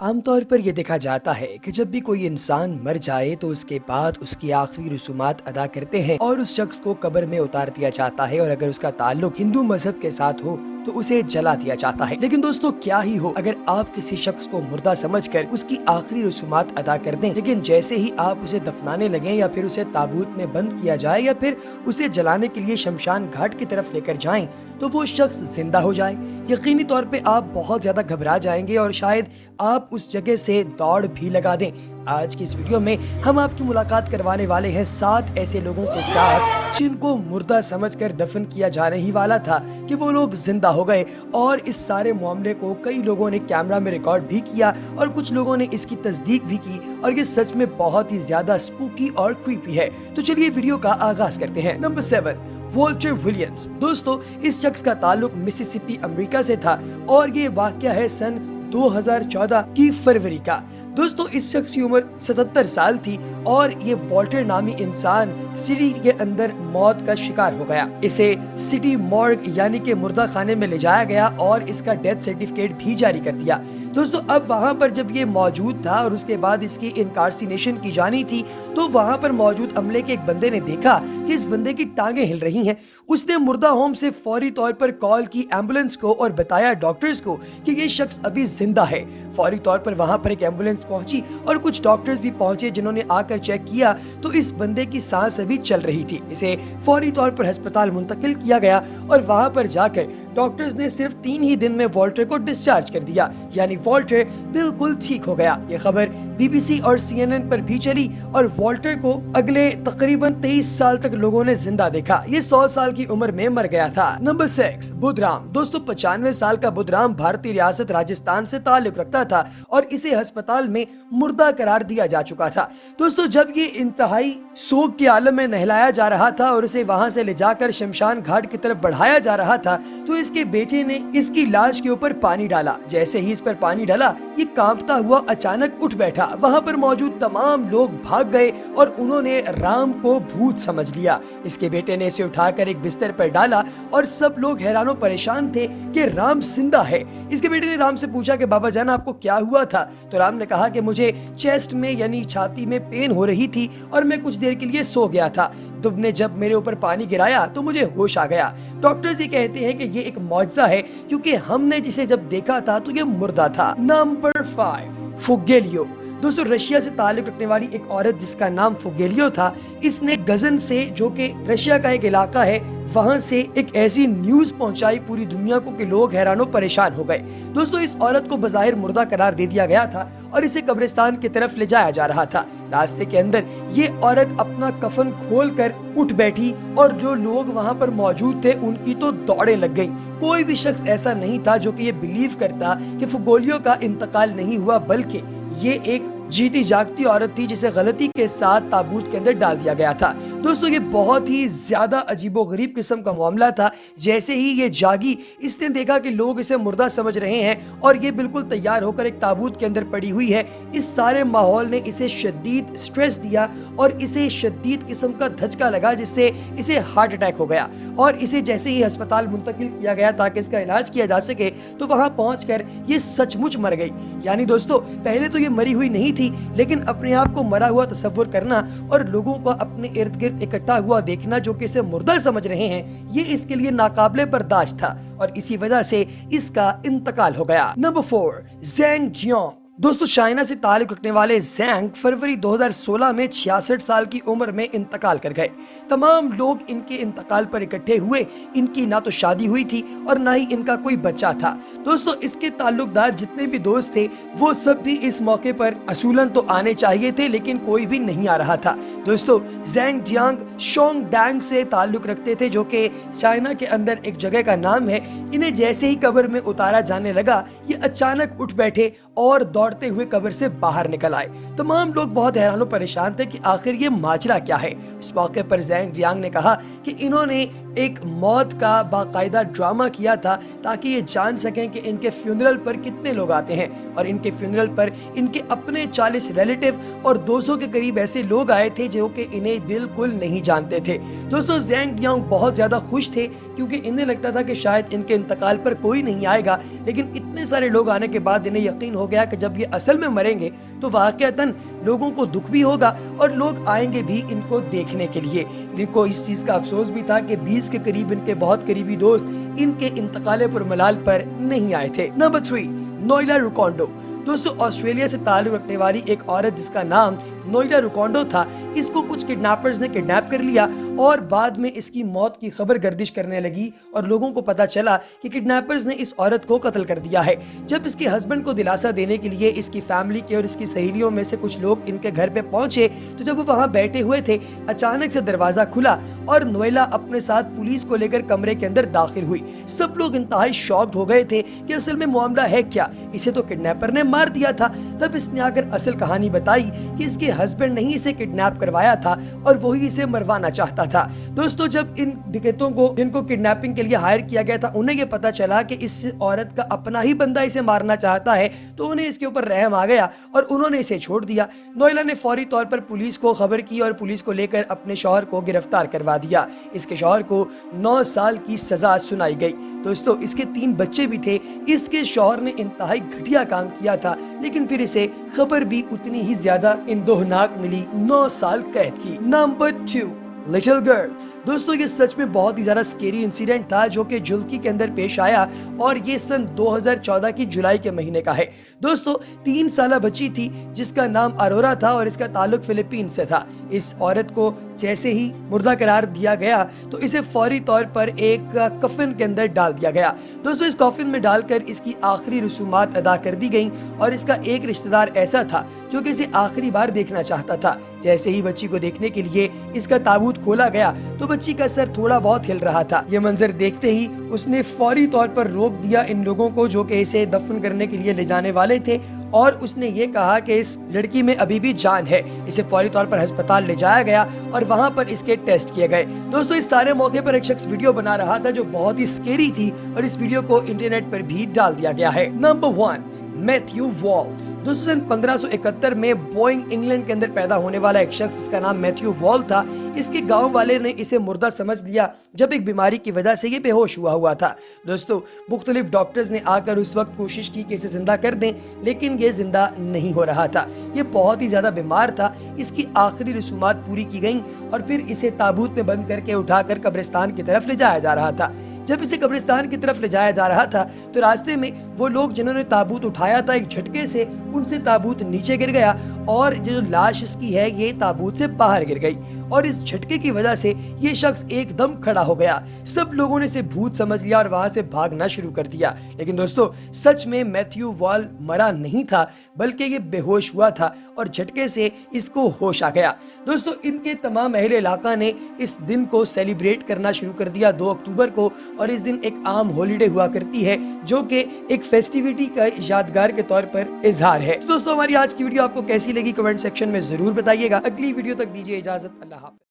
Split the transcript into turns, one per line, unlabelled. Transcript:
عام طور پر یہ دیکھا جاتا ہے کہ جب بھی کوئی انسان مر جائے تو اس کے بعد اس کی آخری رسومات ادا کرتے ہیں اور اس شخص کو قبر میں اتار دیا جاتا ہے، اور اگر اس کا تعلق ہندو مذہب کے ساتھ ہو تو اسے جلا دیا جاتا ہے۔ لیکن دوستو، کیا ہی ہو اگر آپ کسی شخص کو مردہ سمجھ کر اس کی آخری رسومات ادا کر دیں، لیکن جیسے ہی آپ اسے دفنانے لگیں یا پھر اسے تابوت میں بند کیا جائے یا پھر اسے جلانے کے لیے شمشان گھاٹ کی طرف لے کر جائیں تو وہ شخص زندہ ہو جائے، یقینی طور پہ آپ بہت زیادہ گھبرا جائیں گے اور شاید آپ اس جگہ سے دوڑ بھی لگا دیں۔ آج کی اس ویڈیو میں ہم آپ کی ملاقات کروانے والے ہیں 7 ایسے لوگوں کے ساتھ جن کو مردہ سمجھ کر دفن کیا جانے ہی والا تھا کہ وہ لوگ زندہ ہو گئے، اور اس سارے معاملے کو کئی لوگوں نے کیمرہ میں ریکارڈ بھی کیا اور کچھ لوگوں نے اس کی تصدیق بھی کی، اور یہ سچ میں بہت ہی زیادہ سپوکی اور کریپی ہے۔ تو چلیے ویڈیو کا آغاز کرتے ہیں۔ Number 7، Walter Williams. دوستو، اس شخص کا تعلق مسیسپی امریکہ سے تھا اور یہ واقعہ ہے سن 2014 کی فروری کا۔ دوستو، اس شخص کی عمر 77 سال تھی اور یہ والٹر نامی انسان سٹی کے اندر موت کا شکار ہو گیا۔ اسے سٹی مورگ یعنی کہ مردہ خانے میں لے جایا گیا اور اس کا ڈیتھ سرٹیفکیٹ بھی جاری کر دیا۔ دوستو، اب وہاں پر جب یہ موجود تھا اور اس کے بعد اس کی انکارسینیشن کی جانی تھی تو وہاں پر موجود عملے کے ایک بندے نے دیکھا کہ اس بندے کی ٹانگیں ہل رہی ہیں۔ اس نے مردہ ہوم سے فوری طور پر کال کی ایمبولینس کو اور بتایا ڈاکٹرز کو کہ یہ شخص ابھی زندہ ہے۔ فوری طور پر وہاں پر ایک ایمبولینس پہنچی اور کچھ ڈاکٹرز بھی پہنچے جنہوں نے آ کر چیک کیا تو اس بندے کی سانس ابھی چل رہی تھی۔ اسے فوری طور پر ہسپتال منتقل کیا گیا اور وہاں پر جا کر ڈاکٹرز نے صرف 3 ہی دن میں والٹر کو ڈسچارج کر دیا، یعنی والٹر بالکل ٹھیک ہو گیا۔ یہ خبر BBC اور CNN پر بھی چلی اور والٹر کو اگلے تقریباً 23 سال تک لوگوں نے زندہ دیکھا۔ یہ 100 سال کی عمر میں مر گیا تھا۔ نمبر 6، بدھ رام۔ دوستو، 95 سال کا بدھ رام بھارتی ریاست راجستھان سے تعلق رکھتا تھا اور اسے ہسپتال میں مردہ قرار دیا جا چکا تھا۔ دوستو، جب یہ انتہائی سوگ کے عالم میں نہلایا جا رہا تھا اور اسے وہاں سے لے جا کر شمشان گھاٹ کی طرف بڑھایا جا رہا تھا تو اس کے بیٹے نے اس کی لاش کے اوپر پانی ڈالا۔ جیسے ہی اس پر پانی ڈالا، یہ کانپتا ہوا اچانک اٹھ بیٹھا۔ وہاں پر موجود تمام لوگ بھاگ گئے اور انہوں نے رام کو بھوت سمجھ لیا۔ اس کے بیٹے نے اسے اٹھا کر ایک بستر پر ڈالا اور سب لوگ حیران و پریشان تھے کہ رام زندہ ہے۔ اس کے بیٹے نے رام سے پوچھا کہ بابا جان، آپ کو کیا ہوا تھا؟ تو رام نے کہا کہ مجھے چیسٹ میں یعنی چھاتی میں پین ہو رہی تھی اور میں کچھ دیر کے لیے سو گیا تھا۔ تم نے جب میرے اوپر پانی گرایا تو مجھے ہوش آ گیا۔ ڈاکٹرز یہ کہتے ہیں کہ یہ ایک معجزہ ہے کیونکہ ہم نے جسے جب دیکھا تھا تو یہ مردہ تھا۔ نمبر 5، فوگیلیو۔ دوستو، رشیا سے تعلق رکھنے والی ایک عورت جس کا نام فوگیلیو تھا، اس نے غزن سے، جو کہ رشیا کا ایک علاقہ ہے، وہاں سے ایک ایسی نیوز پہنچائی پوری دنیا کو کہ لوگ حیران و پریشان ہو گئے۔ دوستو، اس عورت کو بظاہر مردہ قرار دے دیا گیا تھا اور اسے قبرستان کی طرف لے جایا جا رہا تھا۔ راستے کے اندر یہ عورت اپنا کفن کھول کر اٹھ بیٹھی اور جو لوگ وہاں پر موجود تھے ان کی تو دوڑیں لگ گئیں۔ کوئی بھی شخص ایسا نہیں تھا جو کہ یہ بلیو کرتا کہ فوگیلیو کا انتقال نہیں ہوا، بلکہ یہ ایک جیتی جاگتی عورت تھی جسے غلطی کے ساتھ تابوت کے اندر ڈال دیا گیا تھا۔ دوستو، یہ بہت ہی زیادہ عجیب و غریب قسم کا معاملہ تھا۔ جیسے ہی یہ جاگی، اس نے دیکھا کہ لوگ اسے مردہ سمجھ رہے ہیں اور یہ بالکل تیار ہو کر ایک تابوت کے اندر پڑی ہوئی ہے۔ اس سارے ماحول نے اسے شدید سٹریس دیا اور اسے شدید قسم کا دھچکا لگا جس سے اسے ہارٹ اٹیک ہو گیا، اور اسے جیسے ہی ہسپتال منتقل کیا گیا تاکہ اس کا علاج کیا جا سکے تو وہاں پہنچ کر یہ سچ مچ مر گئی۔ یعنی دوستو، پہلے تو یہ مری ہوئی نہیں تھی، لیکن اپنے آپ کو مرا ہوا تصور کرنا اور لوگوں کو اپنے ارد گرد اکٹھا ہوا دیکھنا جو کہ اسے مردہ سمجھ رہے ہیں، یہ اس کے لیے ناقابل برداشت تھا اور اسی وجہ سے اس کا انتقال ہو گیا۔ نمبر 4، زینگ جیونگ۔ دوستو، چائنا سے تعلق رکھنے والے زینگ فروری 2016 میں 66 سال کی عمر میں انتقال کر گئے۔ تمام لوگ ان کے انتقال پر اکٹھے ہوئے۔ ان کی نہ تو شادی ہوئی تھی اور نہ ہی ان کا کوئی بچہ تھا۔ دوستو، اس کے تعلق دار جتنے بھی دوست تھے وہ سب بھی اس موقع پر اصولاً تو آنے چاہیے تھے، لیکن کوئی بھی نہیں آ رہا تھا۔ دوستو، زینگ جیانگ شونگ ڈانگ سے تعلق رکھتے تھے جو کہ چائنا کے اندر ایک جگہ کا نام ہے۔ انہیں جیسے ہی قبر میں اتارا جانے لگا، یہ اچانک اٹھ بیٹھے اور دوڑتے ہوئے قبر سے باہر نکل آئے۔ تمام لوگ بہت حیران و پریشان تھے کہ آخر یہ ماجرا کیا ہے۔ اس موقع پر زینگ جیانگ نے کہا کہ انہوں نے ایک موت کا باقاعدہ ڈرامہ کیا تھا تاکہ یہ جان سکیں کہ ان کے فیونرل پر کتنے لوگ آتے ہیں، اور ان کے فیونرل پر ان کے اپنے 40 ریلیٹیو اور 200 کے قریب ایسے لوگ آئے تھے جو کہ انہیں بالکل نہیں جانتے تھے۔ دوستو، زینگ جیانگ بہت زیادہ خوش تھے کیونکہ انہیں لگتا تھا کہ شاید ان کے انتقال پر کوئی نہیں آئے گا، لیکن اتنے سارے لوگ آنے کے بعد انہیں یقین ہو گیا کہ جب جب یہ اصل میں مریں گے تو واقعتاً لوگوں کو دکھ بھی ہوگا اور لوگ آئیں گے بھی ان کو دیکھنے کے لیے. ان کو اس چیز کا افسوس بھی تھا کہ 20 کے قریب ان کے بہت قریبی دوست ان کے انتقال پر ملال پر نہیں آئے تھے. نمبر 3، نوئیلا روکونڈو. دوستو آسٹریلیا سے تعلق رکھنے والی ایک عورت جس کا نام نوئیلا روکونڈو تھا، اس کو کچھ کڈنیپرز نے کڈنیپ کر لیا اور بعد میں اس کی موت کی خبر گردش کرنے لگی اور لوگوں کو پتا چلا کہ کڈنیپرز نے اس عورت کو قتل کر دیا ہے. جب اس کے ہسبینڈ کو دلاسا دینے کے لیے اس کی فیملی کے اور اس کی سہیلیوں میں سے کچھ لوگ ان کے گھر پہ پہنچے تو جب وہ وہاں بیٹھے ہوئے تھے اچانک سے دروازہ کھلا اور نوئیلا اپنے ساتھ پولیس کو لے کر کمرے کے اندر داخل ہوئی. سب لوگ انتہائی شاکڈ ہو گئے تھے کہ اصل میں معاملہ ہے کیا، اسے تو کڈنیپر نے مار دیا تھا. تب اس نے آ کر اصل کہانی بتائی کہ اس کے ہسبینڈ نے ہی اسے کڈنیپ کروایا تھا اور وہی اسے مروانا چاہتا تھا. دوستو جب ان ڈکیتوں کو جن کو کڈنیپنگ کے لیے ہائر کیا گیا تھا انہیں یہ پتا چلا کہ اس عورت کا اپنا ہی بندہ اسے مارنا چاہتا ہے تو انہیں اس کے اوپر رحم آ گیا اور انہوں نے اسے چھوڑ دیا. نوئیلا نے فوری طور پر پولیس کو خبر کی اور پولیس کو لے کر اپنے شوہر کو گرفتار کروا دیا. اس کے شوہر کو 9 سال کی سزا سنائی گئی. دوستو اس کے 3 بچے بھی تھے. اس کے شوہر نے انتہائی گھٹیا کام کیا تھا لیکن پھر اسے خبر بھی اتنی ہی زیادہ اندوہناک ملی، 9 سال قید کی. Number 2، little girl. دوستو یہ سچ میں بہت ہی زیادہ سکیری انسیڈنٹ تھا جو کہ جلکی کے اندر پیش آیا اور یہ سن 2014 کی جولائی کے مہینے کا ہے. دوستو 3 سالہ بچی تھی جس کا نام ارورا تھا اور اس کا تعلق فلپین سے تھا. اس عورت کو جیسے ہی مردہ قرار دیا گیا تو اسے فوری طور پر ایک کفن کے اندر ڈال دیا گیا. دوستو اس کفن میں ڈال کر اس کی آخری رسومات ادا کر دی گئیں اور اس کا ایک رشتہ دار ایسا تھا جو کہ اسے آخری بار دیکھنا چاہتا تھا. جیسے ہی بچی کو دیکھنے کے لیے اس کا تابوت کھولا گیا تو بچی کا سر تھوڑا بہت ہل رہا تھا. یہ منظر دیکھتے ہی اس نے فوری طور پر روک دیا ان لوگوں کو جو کہ اسے دفن کرنے کے لیے لے جانے والے تھے اور اس نے یہ کہا کہ اس لڑکی میں ابھی بھی جان ہے. اسے فوری طور پر ہسپتال لے جایا گیا اور وہاں پر اس کے ٹیسٹ کیے گئے. دوستو اس سارے موقع پر ایک شخص ویڈیو بنا رہا تھا جو بہت ہی سکیری تھی اور اس ویڈیو کو انٹرنیٹ پر بھی ڈال دیا گیا ہے. نمبر 1، میتھیو وال. دوستو 1571 میں بوئنگ انگلینڈ کے اندر پیدا ہونے والا ایک شخص جس کا نام میتھیو وال تھا. اس کے گاؤں والے نے اسے مردہ سمجھ لیا جب ایک بیماری کی وجہ سے یہ بے ہوش ہوا تھا. دوستو مختلف ڈاکٹرز نے آ کر اس وقت کوشش کی کہ اسے زندہ کر دیں لیکن یہ زندہ نہیں ہو رہا تھا. یہ بہت ہی زیادہ بیمار تھا. اس کی آخری رسومات پوری کی گئیں اور پھر اسے تابوت میں بند کر کے اٹھا کر قبرستان کی طرف لے جایا جا رہا تھا. جب اسے قبرستان کی طرف لے جایا جا رہا تھا تو راستے میں وہ لوگ جنہوں نے تابوت اٹھایا تھا ایک جھٹکے سے ان سے تابوت نیچے گر گیا اور جو لاش اس کی ہے یہ تابوت سے باہر گر گئی اور اس جھٹکے کی وجہ سے یہ شخص ایک دم کھڑا ہو گیا. سب لوگوں نے اسے بھوت سمجھ لیا اور وہاں سے بھاگنا شروع کر دیا. لیکن دوستو سچ میں میتھیو وال مرا نہیں تھا بلکہ یہ بے ہوش ہوا تھا اور جھٹکے سے اس کو ہوش آ گیا. دوستو ان کے تمام اہل علاقہ نے اس دن کو سیلیبریٹ کرنا شروع کر دیا 2 اکتوبر کو اور اس دن ایک عام ہالیڈے ہوا کرتی ہے جو کہ ایک فیسٹیوٹی کا یادگار کے طور پر اظہار ہے. دوستو ہماری آج کی ویڈیو آپ کو کیسی لگی کمنٹ سیکشن میں ضرور بتائیے گا. اگلی ویڈیو تک دیجیے اجازت. اللہ حافظ.